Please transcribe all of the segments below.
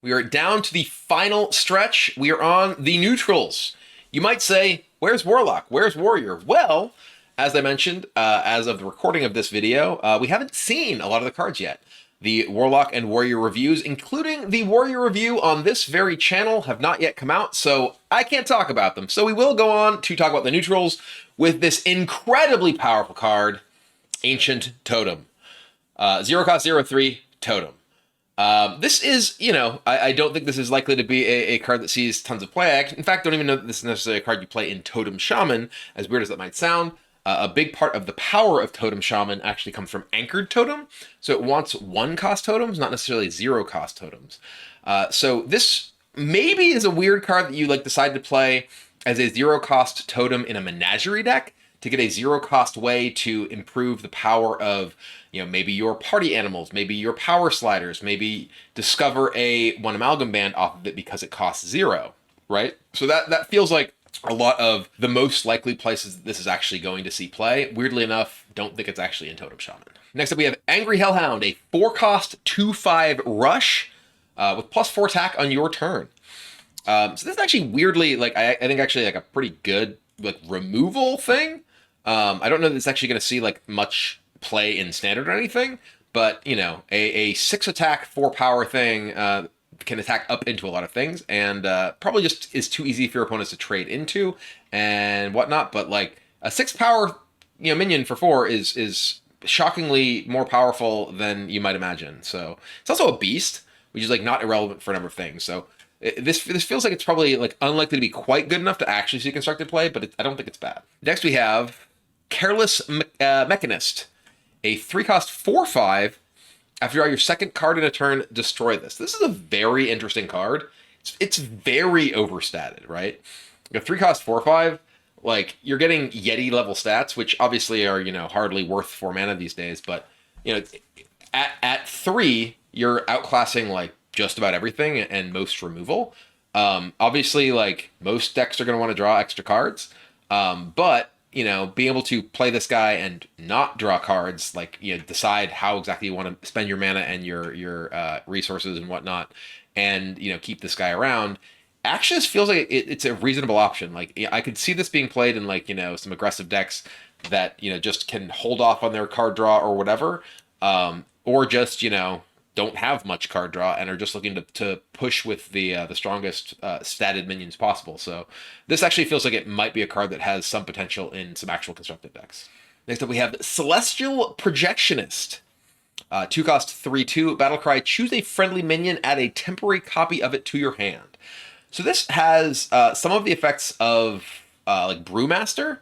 We are down to the final stretch. We are on the neutrals. You might say, where's Warlock? Where's Warrior? Well, as I mentioned, as of the recording of this video, we haven't seen a lot of the cards yet. The Warlock and Warrior reviews, including the Warrior review on this very channel, have not yet come out, so I can't talk about them. So we will go on to talk about the neutrals with this incredibly powerful card, Ancient Totem. 0 cost, 0/3, Totem. This is, I don't think this is likely to be a card that sees tons of play. In fact, don't even know that this is necessarily a card you play in Totem Shaman, as weird as that might sound. A big part of the power of Totem Shaman actually comes from Anchored Totem, so it wants 1-cost totems, not necessarily 0-cost totems. So this maybe is a weird card that you decide to play as a 0-cost totem in a Menagerie deck to get a 0-cost way to improve the power of, maybe your party animals, maybe your power sliders, maybe discover a 1 amalgam band off of it because it costs 0, right? So that feels like a lot of the most likely places that this is actually going to see play. Weirdly enough, don't think it's actually in Totem Shaman. Next up, we have Angry Hellhound, a 4-cost 2/5 rush with +4 attack on your turn. So this is actually weirdly, I think actually a pretty good removal thing. I don't know that it's actually going to see much play in Standard or anything, but a 6 attack 4 power thing can attack up into a lot of things, and probably just is too easy for your opponents to trade into and whatnot. But a 6 power minion for 4 is shockingly more powerful than you might imagine. So it's also a beast, which is not irrelevant for a number of things. So this feels like it's probably unlikely to be quite good enough to actually see constructed play, but I don't think it's bad. Next we have Careless Mechanist, a 3-cost 4/5. After you draw your second card in a turn, destroy this. This is a very interesting card. It's very overstated, right? A 3-cost 4/5, you're getting Yeti level stats, which obviously are hardly worth 4 mana these days. But at 3, you're outclassing just about everything and most removal. Obviously, most decks are going to want to draw extra cards, but being able to play this guy and not draw cards, decide how exactly you want to spend your mana and your resources and whatnot, and keep this guy around, actually this feels like it's a reasonable option. I could see this being played in some aggressive decks that just can hold off on their card draw or whatever, or just don't have much card draw and are just looking to push with the strongest statted minions possible. So this actually feels like it might be a card that has some potential in some actual constructed decks. Next up, we have Celestial Projectionist. 2-cost 3/2 battlecry. Choose a friendly minion, add a temporary copy of it to your hand. So this has some of the effects of Brewmaster,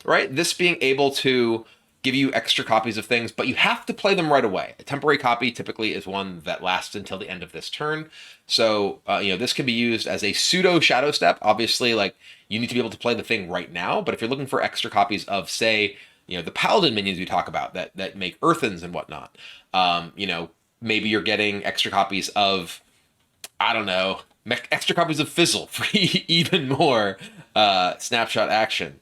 right? This being able to give you extra copies of things, but you have to play them right away. A temporary copy typically is one that lasts until the end of this turn. So, this can be used as a pseudo Shadow Step. Obviously, you need to be able to play the thing right now, but if you're looking for extra copies of, say, the Paladin minions we talk about that make Earthens and whatnot, maybe you're getting extra copies of, I don't know, extra copies of Fizzle for even more snapshot action.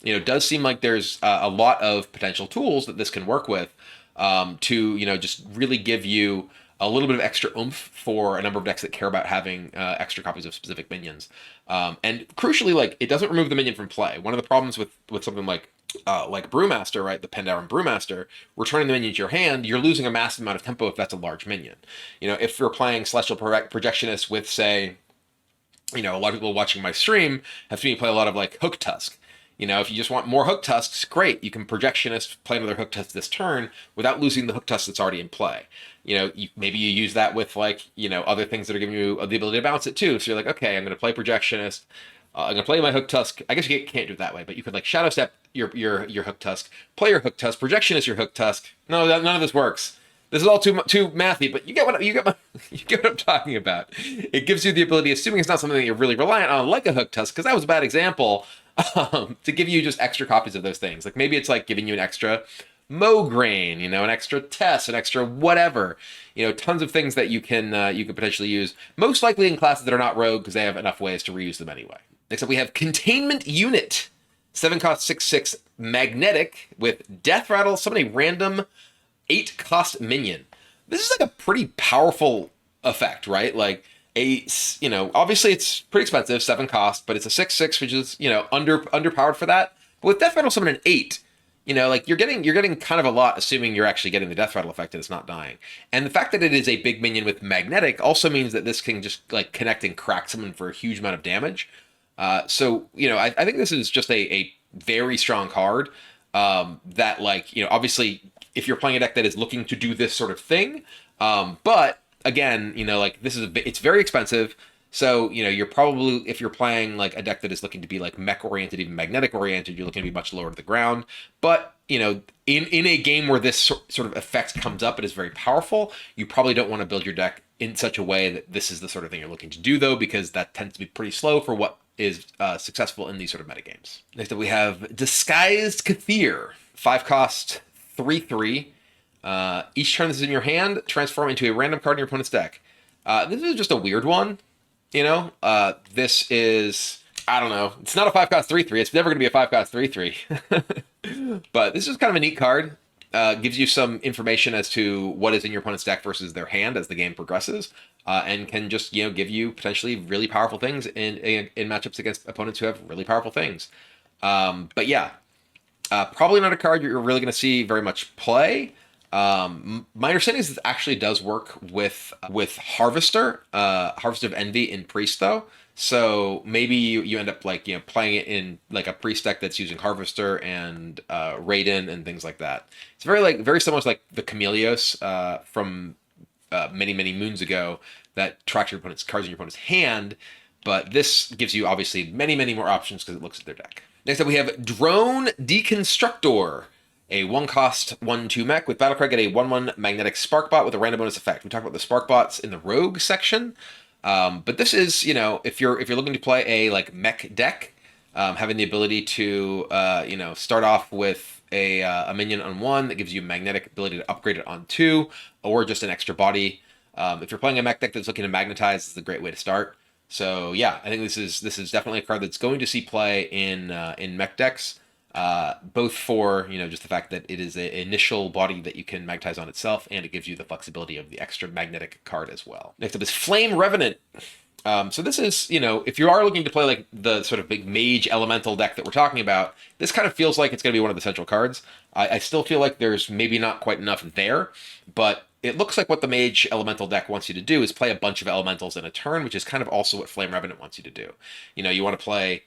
It does seem like there's a lot of potential tools that this can work with to, just really give you a little bit of extra oomph for a number of decks that care about having extra copies of specific minions. And crucially, it doesn't remove the minion from play. One of the problems with something like Brewmaster, right, the Pandaren Brewmaster, returning the minion to your hand, you're losing a massive amount of tempo if that's a large minion. If you're playing Celestial Projectionist with, say, a lot of people watching my stream have seen me play a lot of Hook Tusk. If you just want more Hook Tusks, great. You can Projectionist, play another Hook Tusk this turn without losing the Hook Tusk that's already in play. Maybe you use that with other things that are giving you the ability to bounce it too. So you're okay, I'm going to play Projectionist. I'm going to play my Hook Tusk. I guess you can't do it that way, but you could Shadow Step your Hook Tusk, play your Hook Tusk, Projectionist your Hook Tusk. No, none of this works. This is all too mathy, but you get what I'm talking about. It gives you the ability, assuming it's not something that you're really reliant on, like a Hook Tusk, because that was a bad example, to give you just extra copies of those things. Maybe it's giving you an extra Mograine, an extra Tess, an extra whatever. Tons of things that you can potentially use, most likely in classes that are not rogue because they have enough ways to reuse them anyway. Next up, we have Containment Unit. 7-cost 6/6 magnetic with Death Rattle, summon a random 8-cost minion. This is a pretty powerful effect, right? obviously it's pretty expensive, 7 cost, but it's a 6/6, which is, underpowered for that. But with Death Rattle summon an 8, like you're getting kind of a lot, assuming you're actually getting the Death Rattle effect and it's not dying. And the fact that it is a big minion with magnetic also means that this can just like connect and crack someone for a huge amount of damage. So I think this is just a very strong card. That obviously if you're playing a deck that is looking to do this sort of thing, but again, like it's very expensive. So, you're probably, if you're playing like a deck that is looking to be like mech oriented, even magnetic oriented, you're looking to be much lower to the ground. But, in a game where this sort of effect comes up, it is very powerful. You probably don't want to build your deck in such a way that this is the sort of thing you're looking to do, though, because that tends to be pretty slow for what is successful in these sort of metagames. Next up, we have Disguised Kefir, 5 cost, 3/3. Each turn this is in your hand, transform into a random card in your opponent's deck. This is just a weird one. This is, I don't know. It's not a 5 cost 3/3. It's never going to be a 5 cost 3/3. But this is kind of a neat card. Gives you some information as to what is in your opponent's deck versus their hand as the game progresses, and can just give you potentially really powerful things in matchups against opponents who have really powerful things. But yeah, probably not a card you're really going to see very much play. My understanding is this actually does work with Harvester, Harvester of Envy in Priest though. So maybe you end up playing it in like a Priest deck that's using Harvester and Raiden and things like that. It's very similar to like the Chameleos from many moons ago that tracks your opponent's cards in your opponent's hand. But this gives you obviously many more options because it looks at their deck. Next up we have Drone Deconstructor. A 1 cost 1/2 mech with Battlecry, get a 1/1 magnetic spark bot with a random bonus effect. We talked about the spark bots in the rogue section, but this is if you're looking to play a like mech deck, having the ability to start off with a minion on 1 that gives you magnetic ability to upgrade it on 2, or just an extra body. If you're playing a mech deck that's looking to magnetize, this is a great way to start. So yeah, I think this is definitely a card that's going to see play in mech decks. Both for just the fact that it is an initial body that you can magnetize on itself, and it gives you the flexibility of the extra magnetic card as well. Next up is Flame Revenant. So this is if you are looking to play like the sort of big Mage Elemental deck that we're talking about, this kind of feels like it's going to be one of the central cards. I still feel like there's maybe not quite enough there, but it looks like what the Mage Elemental deck wants you to do is play a bunch of elementals in a turn, which is kind of also what Flame Revenant wants you to do. You want to play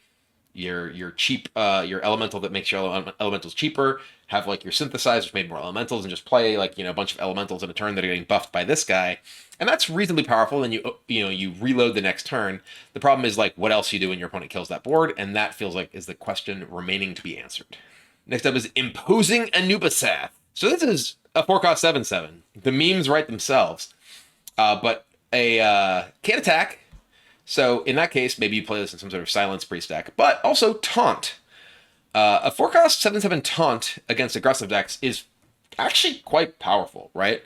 your cheap your elemental that makes your elementals cheaper, have like your synthesize which made more elementals, and just play like a bunch of elementals in a turn that are getting buffed by this guy, and that's reasonably powerful. Then you reload the next turn. The problem is like what else you do when your opponent kills that board, and that feels like is the question remaining to be answered. Next up is Imposing Anubisath. So this is a 4 cost 7/7. The memes write themselves, but a can't attack. So in that case, maybe you play this in some sort of Silence Priest deck, but also Taunt. A 4 cost 7/7 Taunt against aggressive decks is actually quite powerful, right?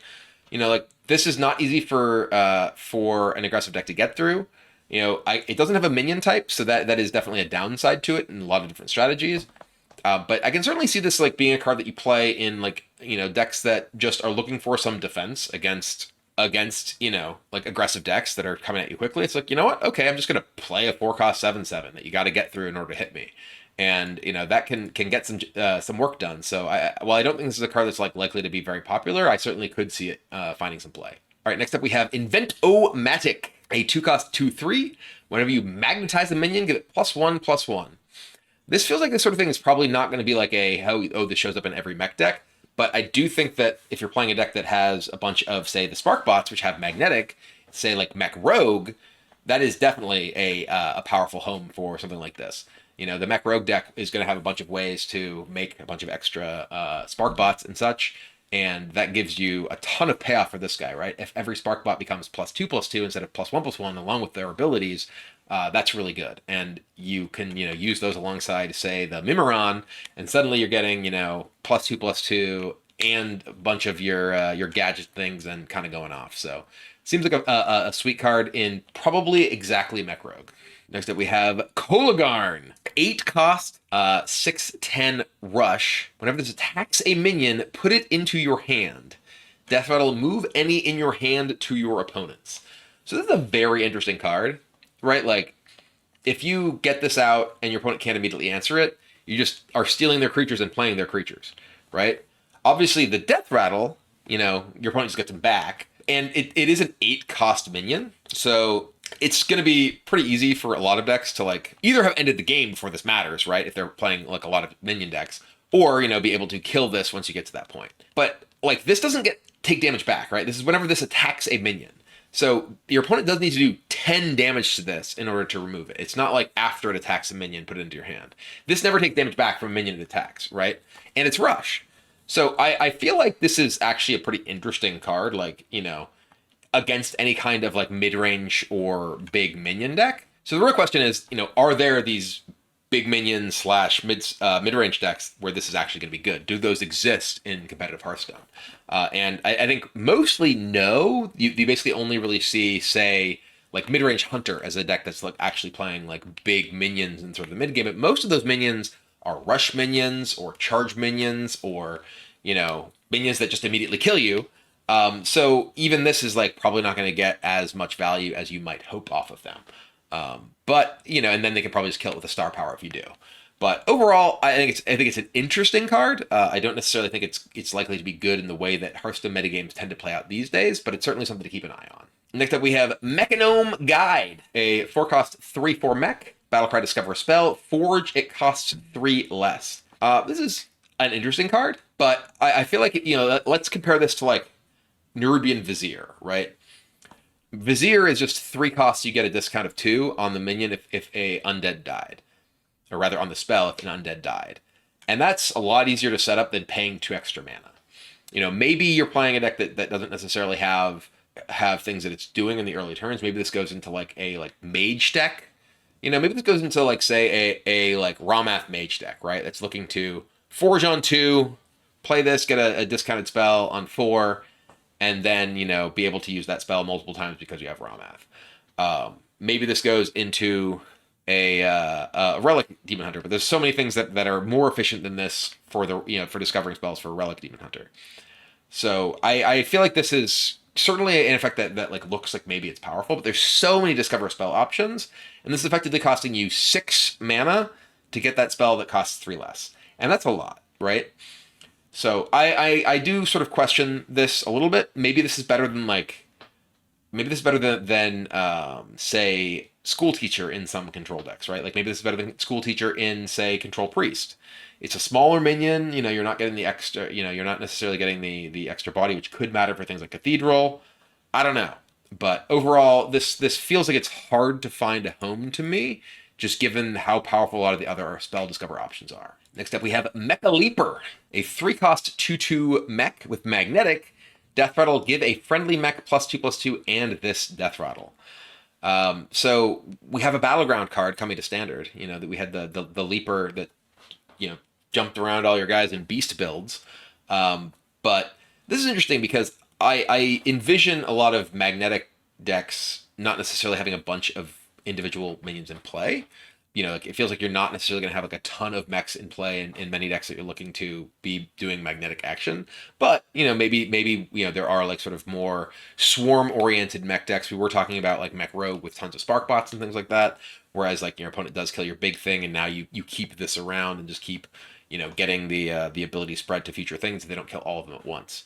Like this is not easy for an aggressive deck to get through. It doesn't have a minion type, so that is definitely a downside to it in a lot of different strategies. But I can certainly see this like being a card that you play in like decks that just are looking for some defense against like aggressive decks that are coming at you quickly. It's like, what? Okay, I'm just gonna play a 4 cost 7/7 that you got to get through in order to hit me, and that can get some work done. So while I don't think this is a card that's like likely to be very popular, I certainly could see it finding some play. All right, next up we have InventoMatic, a 2 cost 2/3. Whenever you magnetize a minion, give it +1/+1. This feels like this sort of thing is probably not going to be like this shows up in every mech deck. But I do think that if you're playing a deck that has a bunch of, say, the Spark Bots, which have magnetic, say like Mech Rogue, that is definitely a powerful home for something like this. The Mech Rogue deck is going to have a bunch of ways to make a bunch of extra Spark Bots and such, and that gives you a ton of payoff for this guy, right? If every Spark Bot becomes +2/+2 instead of +1/+1, along with their abilities, that's really good. And you can, use those alongside, say, the Mimeron, and suddenly you're getting, +2/+2 and a bunch of your gadget things and kind of going off. So seems like a sweet card in probably exactly Mech Rogue. Next up we have Cologarn, 8 cost, 6/10 rush. Whenever this attacks a minion, put it into your hand. Death Rattle, move any in your hand to your opponents. So this is a very interesting card, right? Like, if you get this out and your opponent can't immediately answer it, you just are stealing their creatures and playing their creatures, right? Obviously, the Death Rattle, your opponent just gets them back. And it is an 8-cost minion, so it's going to be pretty easy for a lot of decks to, like, either have ended the game before this matters, right? If they're playing, like, a lot of minion decks, or, be able to kill this once you get to that point. But, like, this doesn't take damage back, right? This is whenever this attacks a minion. So your opponent does need to do 10 damage to this in order to remove it. It's not like after it attacks a minion, put it into your hand. This never takes damage back from a minion it attacks, right? And it's Rush. So I feel like this is actually a pretty interesting card, like, against any kind of, like, mid-range or big minion deck. So the real question is, are there these big minion / mid-range decks where this is actually going to be good? Do those exist in competitive Hearthstone? And I think mostly no. You basically only really see, say, like, mid-range Hunter as a deck that's, like, actually playing, like, big minions in sort of the mid-game. But most of those minions are rush minions or charge minions or, minions that just immediately kill you. So even this is, like, probably not going to get as much value as you might hope off of them. But, and then they can probably just kill it with a star power if you do. But overall, I think it's an interesting card. I don't necessarily think it's likely to be good in the way that Hearthstone metagames tend to play out these days, but it's certainly something to keep an eye on. Next up, we have Mechanome Guide, a 4-cost 3/4 mech. Battlecry, discover a spell. Forge, it costs 3 less. This is an interesting card, but I feel like, let's compare this to, like, Nerubian Vizier, right? Vizier is just 3 costs, you get a discount of 2 on the minion if a undead died. Or rather, on the spell if an undead died. And that's a lot easier to set up than paying 2 extra mana. Maybe you're playing a deck that doesn't necessarily have things that it's doing in the early turns. Maybe this goes into, like, a, like, mage deck. Maybe this goes into, like, say, a like, Ramath mage deck, right? That's looking to forge on 2, play this, get a discounted spell on 4, and then, be able to use that spell multiple times because you have Ramath. Maybe this goes into a Relic Demon Hunter, but there's so many things that are more efficient than this for for discovering spells for Relic Demon Hunter. So I feel like this is certainly an effect that like looks like maybe it's powerful, but there's so many discover spell options, and this is effectively costing you 6 mana to get that spell that costs 3 less, and that's a lot, right? So I do sort of question this a little bit. Maybe this is better than say School Teacher in some control decks, right? Like maybe this is better than School Teacher in, say, Control Priest. It's a smaller minion, you're not getting the extra, you're not necessarily getting the extra body, which could matter for things like Cathedral. I don't know. But overall, this feels like it's hard to find a home to me, just given how powerful a lot of the other spell discover options are. Next up, we have Mecca Leaper, a 3-cost 2/2 mech with magnetic. Death Rattle, give a friendly mech +2/+2 and this Death Rattle. So we have a Battleground card coming to Standard, that we had the Leaper that, jumped around all your guys in beast builds. But this is interesting because I envision a lot of magnetic decks not necessarily having a bunch of individual minions in play. Like it feels like you're not necessarily going to have like a ton of mechs in play in many decks that you're looking to be doing magnetic action. But, maybe there are like sort of more swarm-oriented mech decks. We were talking about like Mech Rogue with tons of spark bots and things like that. Whereas like your opponent does kill your big thing, and now you keep this around and just keep, getting the ability spread to future things, and they don't kill all of them at once.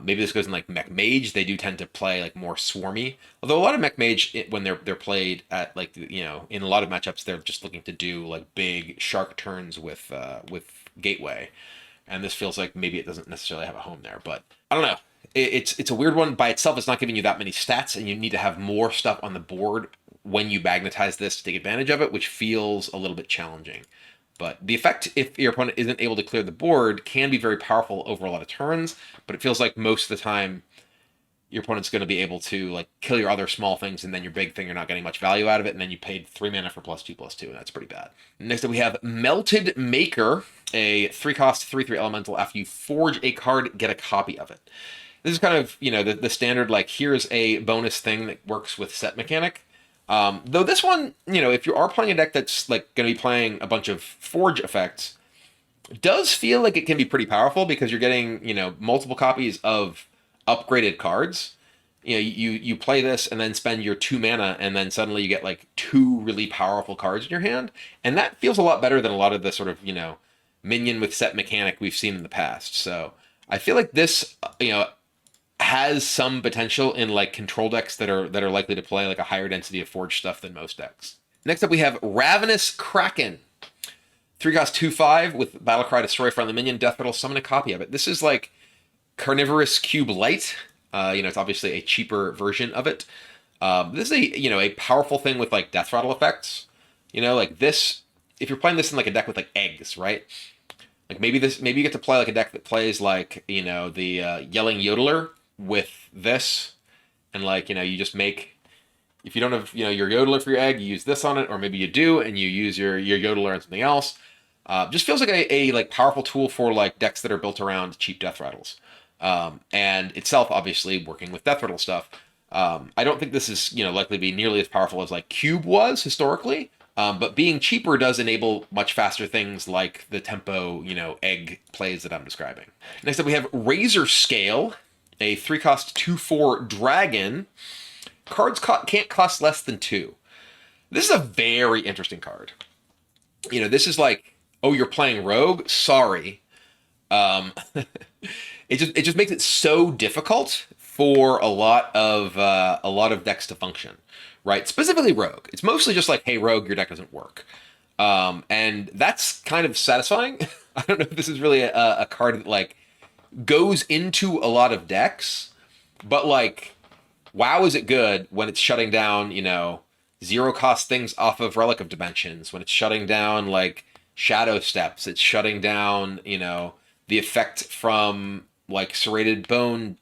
Maybe this goes in like Mech Mage. They do tend to play like more swarmy. Although a lot of Mech Mage, when they're played at like in a lot of matchups, they're just looking to do like big shark turns with Gateway, and this feels like maybe it doesn't necessarily have a home there. But I don't know. It's a weird one by itself. It's not giving you that many stats, and you need to have more stuff on the board when you magnetize this to take advantage of it, which feels a little bit challenging. But the effect, if your opponent isn't able to clear the board, can be very powerful over a lot of turns. But it feels like most of the time, your opponent's going to be able to like kill your other small things, and then your big thing, you're not getting much value out of it, and then you paid 3 mana for +2/+2, and that's pretty bad. Next up, we have Melted Maker, a 3-cost 3/3 elemental. After you forge a card, get a copy of it. This is kind of the standard like here's a bonus thing that works with set mechanic. Though this one, if you are playing a deck that's like going to be playing a bunch of forge effects, does feel like it can be pretty powerful because you're getting, multiple copies of upgraded cards. you play this and then spend your 2 mana, and then suddenly you get like 2 really powerful cards in your hand, and that feels a lot better than a lot of the sort of minion with set mechanic we've seen in the past. So I feel like this has some potential in like control decks that are likely to play like a higher density of forged stuff than most decks. Next up we have Ravenous Kraken. 3 cost 2/5 with Battlecry, destroy friendly minion, death rattle, summon a copy of it. This is like Carnivorous Cube Light. It's obviously a cheaper version of it. This is a powerful thing with like death rattle effects. Like this, if you're playing this in like a deck with like eggs, right? Like maybe you get to play like a deck that plays like the Yelling Yodeler with this, and like you just make, if you don't have your Yodeler for your egg, you use this on it, or maybe you do and you use your Yodeler on something else. Just feels like a like powerful tool for like decks that are built around cheap death rattles. And itself, obviously, working with death rattle stuff. I don't think this is likely to be nearly as powerful as like Cube was historically. But being cheaper does enable much faster things like the tempo, egg plays that I'm describing. Next up, we have Razorscale, a 3 cost 2/4 dragon. Cards can't cost less than 2. This is a very interesting card. This is like, oh, you're playing Rogue? Sorry. It just makes it so difficult for a lot of decks to function, right? Specifically Rogue. It's mostly just like, hey, Rogue, your deck doesn't work, and that's kind of satisfying. I don't know if this is really a card that like goes into a lot of decks, but like, wow, is it good when it's shutting down 0 cost things off of Relic of Dimensions, when it's shutting down like Shadow Steps, it's shutting down the effect from like Serrated Bone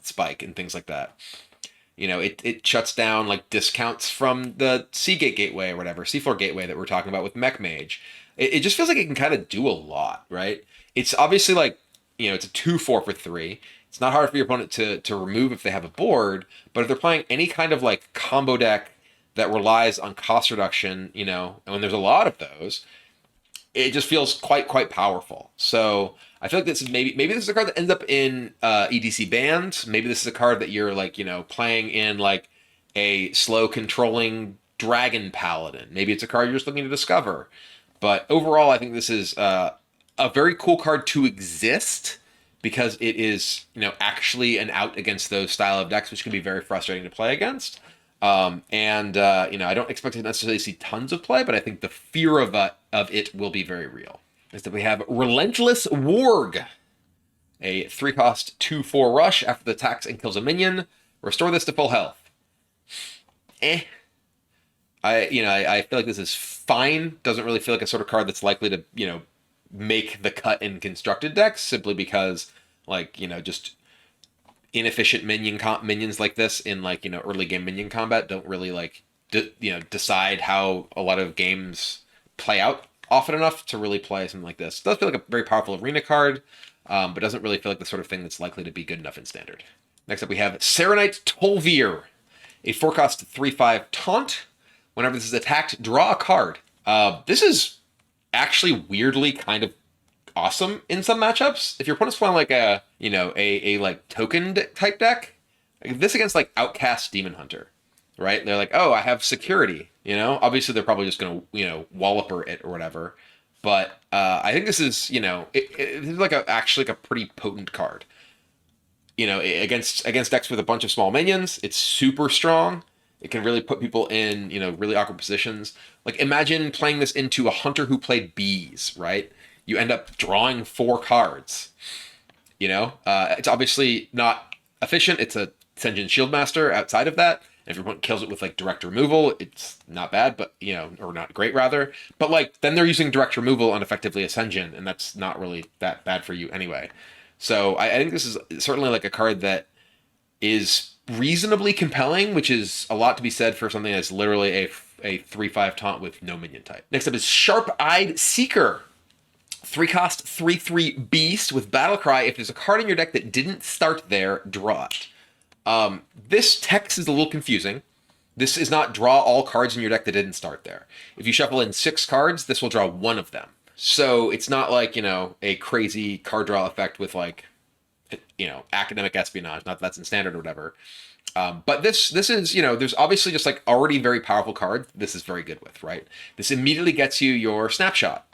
Spike and things like that. It shuts down like discounts from the Seagate Gateway or whatever, Seafloor Gateway that we're talking about with Mech Mage. It just feels like it can kind of do a lot, right? It's obviously like, it's a 2/4 for 3. It's not hard for your opponent to remove if they have a board, but if they're playing any kind of like combo deck that relies on cost reduction, and when there's a lot of those, it just feels quite powerful. So I feel like this is maybe this is a card that ends up in EDC banned. Maybe this is a card that you're like playing in like a slow controlling Dragon Paladin. Maybe it's a card you're just looking to discover. But overall, I think this is a very cool card to exist, because it is actually an out against those style of decks, which can be very frustrating to play against. I don't expect to necessarily see tons of play, but I think the fear of it will be very real. Next up, we have Relentless Worg, a 3 cost 2/4 rush. After the attacks and kills a minion, restore this to full health. I feel like this is fine. Doesn't really feel like a sort of card that's likely to make the cut in constructed decks, simply because like just inefficient minions like this in like early game minion combat don't really like decide how a lot of games play out often enough to really play something like this. It does feel like a very powerful arena card, but doesn't really feel like the sort of thing that's likely to be good enough in standard. Next up, we have Serenite Tol'vir, a 4 cost 3/5 taunt. Whenever this is attacked, draw a card. This is actually weirdly kind of awesome in some matchups. If your opponent's playing like a like token type deck, like this against like Outcast Demon Hunter, right? They're like, oh, I have security. Obviously they're probably just gonna walloper it or whatever. But I think this is it's like actually a pretty potent card. Against decks with a bunch of small minions, it's super strong. It can really put people in really awkward positions. Like imagine playing this into a hunter who played bees, right? You end up drawing 4 cards. It's obviously not efficient. It's a Sen'jin Shieldmaster outside of that. And if your opponent kills it with like direct removal, it's not bad, but or not great rather. But like then they're using direct removal on effectively a Sen'jin, and that's not really that bad for you anyway. So I think this is certainly like a card that is reasonably compelling, which is a lot to be said for something that's literally a 3/5 taunt with no minion type. Next up is Sharp-Eyed Seeker. 3 cost 3/3 beast with Battlecry. If there's a card in your deck that didn't start there, draw it. This text is a little confusing. This is not draw all cards in your deck that didn't start there. If you shuffle in 6 cards, this will draw 1 of them. So it's not like, a crazy card draw effect with like you know, academic espionage. Not that that's in standard or whatever. But this is, you know, there's obviously just like already very powerful cards this is very good with, right? This immediately gets you your snapshot,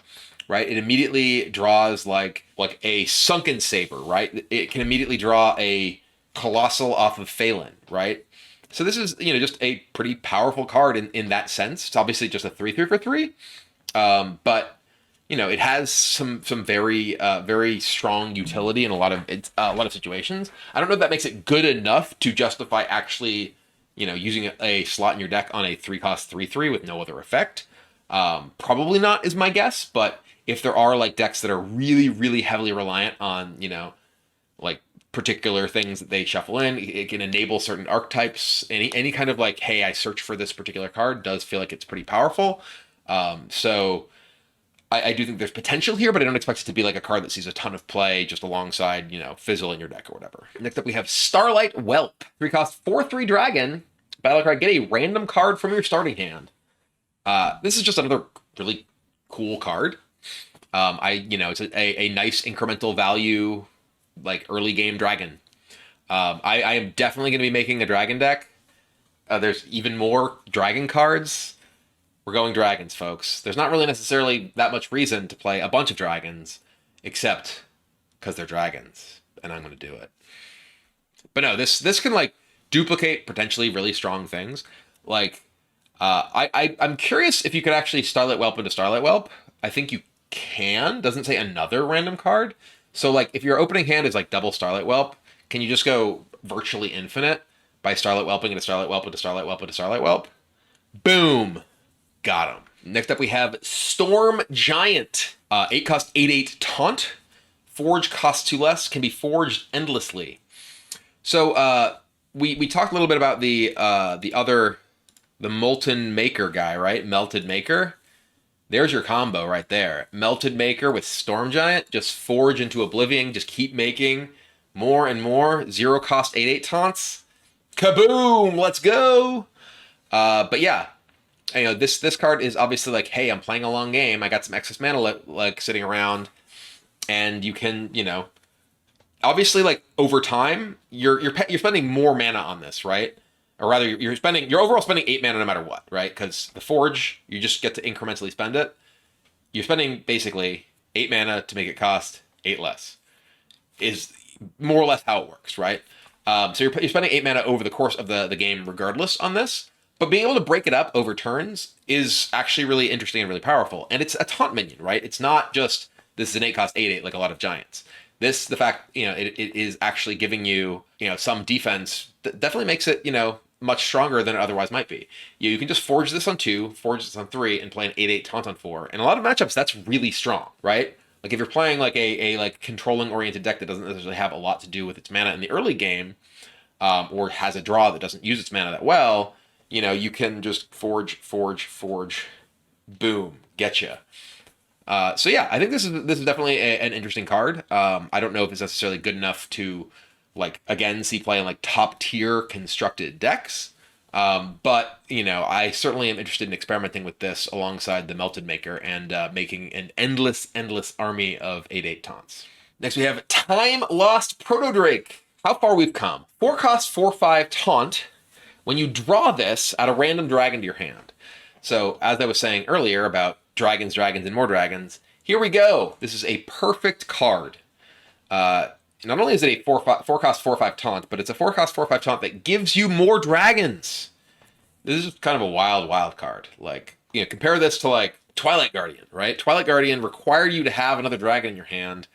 right? It immediately draws like a Sunken Saber, right? It can immediately draw a Colossal off of Phelan, right? So this is, you know, just a pretty powerful card in that sense. It's obviously just a 3/3 for 3. But you know, it has some very very strong utility in a lot of situations. I don't know if that makes it good enough to justify actually, you know, using a slot in your deck on a 3-cost 3/3 with no other effect. Probably not is my guess, but if there are like decks that are really really heavily reliant on, you know, like particular things that they shuffle in, it can enable certain archetypes. Any kind of like, hey, I search for this particular card does feel like it's pretty powerful. So I do think there's potential here, but I don't expect it to be like a card that sees a ton of play just alongside, you know, Fizzle in your deck or whatever. Next up, we have Starlight Whelp. 3-cost 4/3 dragon. Battle card, get a random card from your starting hand. This is just another really cool card. You know, it's a nice incremental value, like early game dragon. I am definitely going to be making a dragon deck. There's even more dragon cards. We're going dragons, folks. There's not really necessarily that much reason to play a bunch of dragons, except because they're dragons, and I'm going to do it. But no, this can like duplicate potentially really strong things. Like, I'm curious if you could actually Starlight Whelp into Starlight Whelp. I think you can. Doesn't say another random card. So like, if your opening hand is like double Starlight Whelp, can you just go virtually infinite by Starlight Whelping into Starlight Whelp into Starlight Whelp into Starlight Whelp? Boom. Got him. Next up, we have Storm Giant. 8-cost 8/8 taunt. Forge costs 2 less. Can be forged endlessly. So we talked a little bit about the Molten Maker guy, right? Melted Maker. There's your combo right there. Melted Maker with Storm Giant. Just forge into oblivion. Just keep making more and more 0-cost 8/8 taunts. Kaboom! Let's go. But yeah. You know, this card is obviously like, hey, I'm playing a long game. I got some excess mana like sitting around, and you can, you know, obviously like over time you're spending more mana on this, right? Or rather, you're overall spending 8 mana no matter what, right? Because the Forge, you just get to incrementally spend it. You're spending basically 8 mana to make it cost 8 less. Is more or less how it works, right? So you're spending 8 mana over the course of the game regardless on this. But being able to break it up over turns is actually really interesting and really powerful. And it's a taunt minion, right? It's not just, this is an 8-cost 8/8 like a lot of giants. The fact, you know, it is actually giving you, you know, some defense that definitely makes it, you know, much stronger than it otherwise might be. You can just forge this on 2, forge this on 3, and play an 8/8 taunt on 4. And a lot of matchups, that's really strong, right? Like if you're playing like a like controlling oriented deck that doesn't necessarily have a lot to do with its mana in the early game, or has a draw that doesn't use its mana that well, you know, you can just forge, boom, getcha. So yeah, I think this is definitely an interesting card. I don't know if it's necessarily good enough to, like, again, see play in like top tier constructed decks. But you know, I certainly am interested in experimenting with this alongside the Melted Maker and making an endless army of 8/8 taunts. Next, we have Time Lost ProtoDrake. How far we've come. 4-cost 4/5 taunt. When you draw this, add a random dragon to your hand. So, as I was saying earlier about dragons, and more dragons, here we go. This is a perfect card. Not only is it a 4-cost 4/5 taunt, but it's a 4-cost 4/5 taunt that gives you more dragons. This is kind of a wild card. Like, you know, compare this to like Twilight Guardian, right? Twilight Guardian required you to have another dragon in your hand,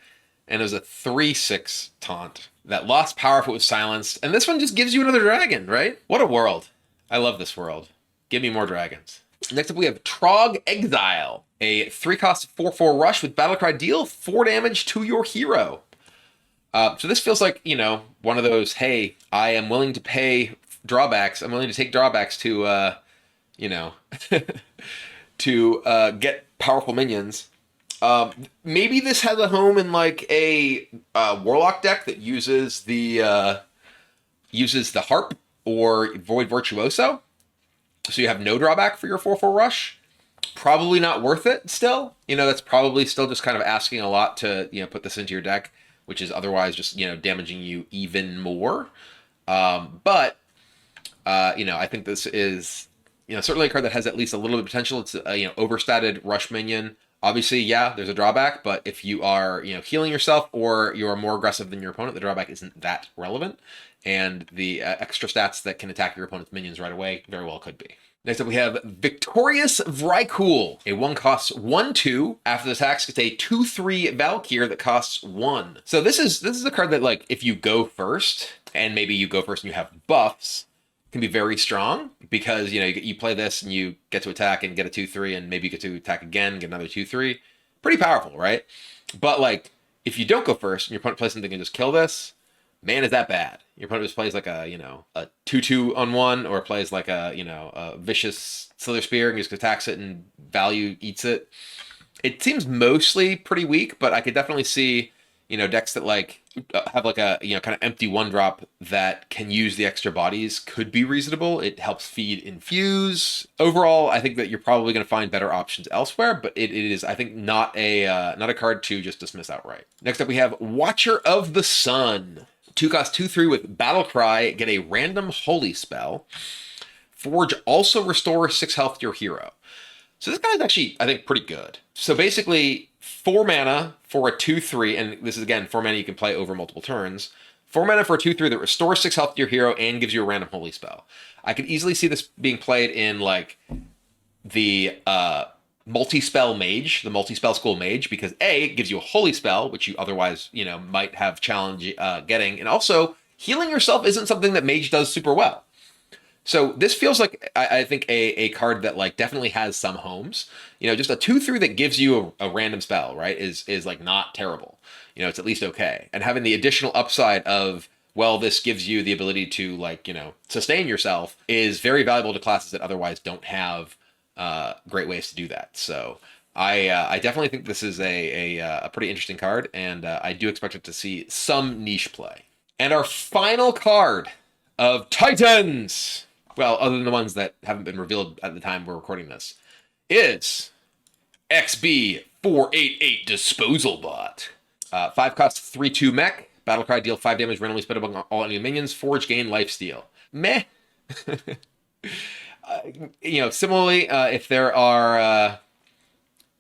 and it was a 3/6 taunt that lost power if it was silenced. And this one just gives you another dragon, right? What a world. I love this world. Give me more dragons. Next up, we have Trog Exile. A 3-cost 4/4 rush with Battlecry, deal 4 damage to your hero. So this feels like, you know, one of those, hey, I am willing to pay drawbacks. I'm willing to take drawbacks to, you know, to get powerful minions. Maybe this has a home in like a Warlock deck that uses the Harp or Void Virtuoso. So you have no drawback for your 4/4 rush. Probably not worth it still. You know, that's probably still just kind of asking a lot to, you know, put this into your deck. which is otherwise just, damaging you even more. I think this is, certainly a card that has at least a little bit of potential. It's a, overstated rush minion. Obviously, yeah, there's a drawback, but if you are, healing yourself or you are more aggressive than your opponent, the drawback isn't that relevant. And the extra stats that can attack your opponent's minions right away very well could be. Next up, we have Victorious Vrykul. A 1 costs 1/2. After the attacks, gets a 2/3 Valkyr that costs 1. So this is a card that, like, if you go first, and maybe you go first and you have buffs, can be very strong, because you play this and you get to attack and get a 2/3, and maybe you get to attack again, get another 2/3. Pretty powerful, right? But like, if you don't go first and your opponent plays something and just kill this, man, is that bad. Your opponent just plays like a 2/2 on 1, or plays like a vicious Slither Spear and just attacks it and value eats it. It seems mostly pretty weak, but I could definitely see decks that like have like a kind of empty 1-drop that can use the extra bodies could be reasonable. It helps feed Infuse. Overall, I think that you're probably going to find better options elsewhere, but it is, I think, not a card to just dismiss outright. Next up, we have Watcher of the Sun. 2 cost 2/3 with Battle Cry. Get a random Holy Spell. Forge also restore 6 health to your hero. So this guy is actually, I think, pretty good. So basically, 4 mana for a 2/3, and this is, again, 4 mana you can play over multiple turns. 4 mana for a 2/3 that restores 6 health to your hero and gives you a random Holy Spell. I could easily see this being played in, like, the multi-spell mage, the multi-spell school mage, because A, it gives you a Holy Spell, which you otherwise, might have challenge getting, and also, healing yourself isn't something that mage does super well. So this feels like, I think, a card that like definitely has some homes. Just a 2/3 that gives you a random spell, right, is like not terrible. It's at least okay. And having the additional upside of, well, this gives you the ability to like, sustain yourself is very valuable to classes that otherwise don't have great ways to do that. So I definitely think this is a pretty interesting card, and I do expect it to see some niche play. And our final card of Titans, well, other than the ones that haven't been revealed at the time we're recording this, is XB488 Disposal Bot. 5 cost 3/2 mech. Battlecry, deal 5 damage, randomly split among all enemy minions. Forge, gain lifesteal. Meh. Similarly, if there are...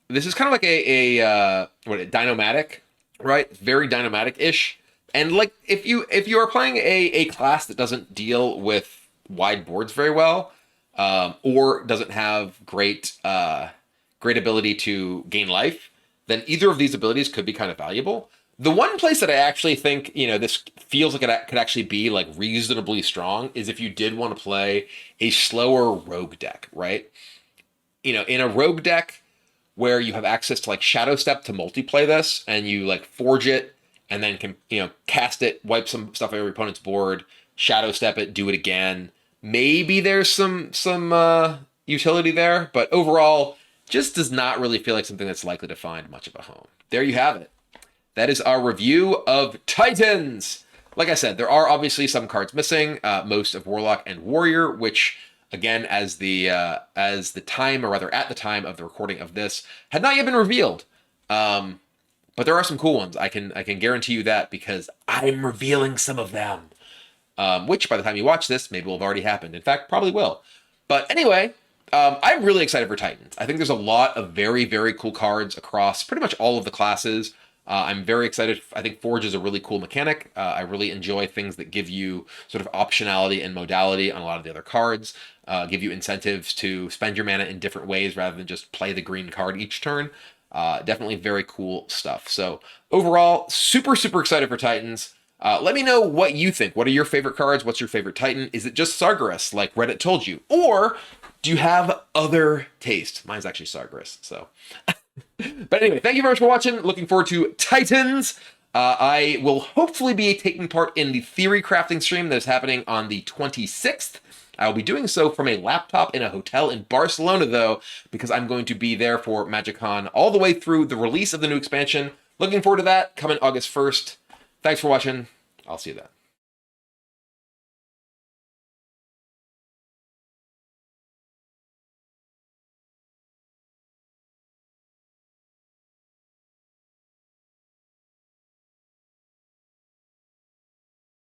this is kind of like a InventoMatic, right? Very InventoMatic-ish. And like, if you are playing a class that doesn't deal with wide boards very well, or doesn't have great ability to gain life, then either of these abilities could be kind of valuable. The one place that I actually think this feels like it could actually be like reasonably strong is if you did want to play a slower rogue deck, right? In a rogue deck where you have access to like Shadow Step to multiplay this, and you like forge it, and then can cast it, wipe some stuff off your opponent's board, Shadow Step it, do it again. Maybe there's some utility there, but overall, just does not really feel like something that's likely to find much of a home. There you have it. That is our review of Titans. Like I said, there are obviously some cards missing, most of Warlock and Warrior, which, again, as the time, or rather at the time of the recording of this, had not yet been revealed. But there are some cool ones. I can guarantee you that, because I'm revealing some of them. Which, by the time you watch this, maybe will have already happened. In fact, probably will. But anyway, I'm really excited for Titans. I think there's a lot of very, very cool cards across pretty much all of the classes. I'm very excited. I think Forge is a really cool mechanic. I really enjoy things that give you sort of optionality and modality on a lot of the other cards, give you incentives to spend your mana in different ways rather than just play the green card each turn. Definitely very cool stuff. So overall, super, super excited for Titans. Let me know what you think. What are your favorite cards? What's your favorite Titan? Is it just Sargeras, like Reddit told you? Or do you have other taste? Mine's actually Sargeras, so... But anyway, thank you very much for watching. Looking forward to Titans. I will hopefully be taking part in the theory crafting stream that is happening on the 26th. I will be doing so from a laptop in a hotel in Barcelona, though, because I'm going to be there for MagicCon all the way through the release of the new expansion. Looking forward to that, coming August 1st. Thanks for watching. I'll see you then.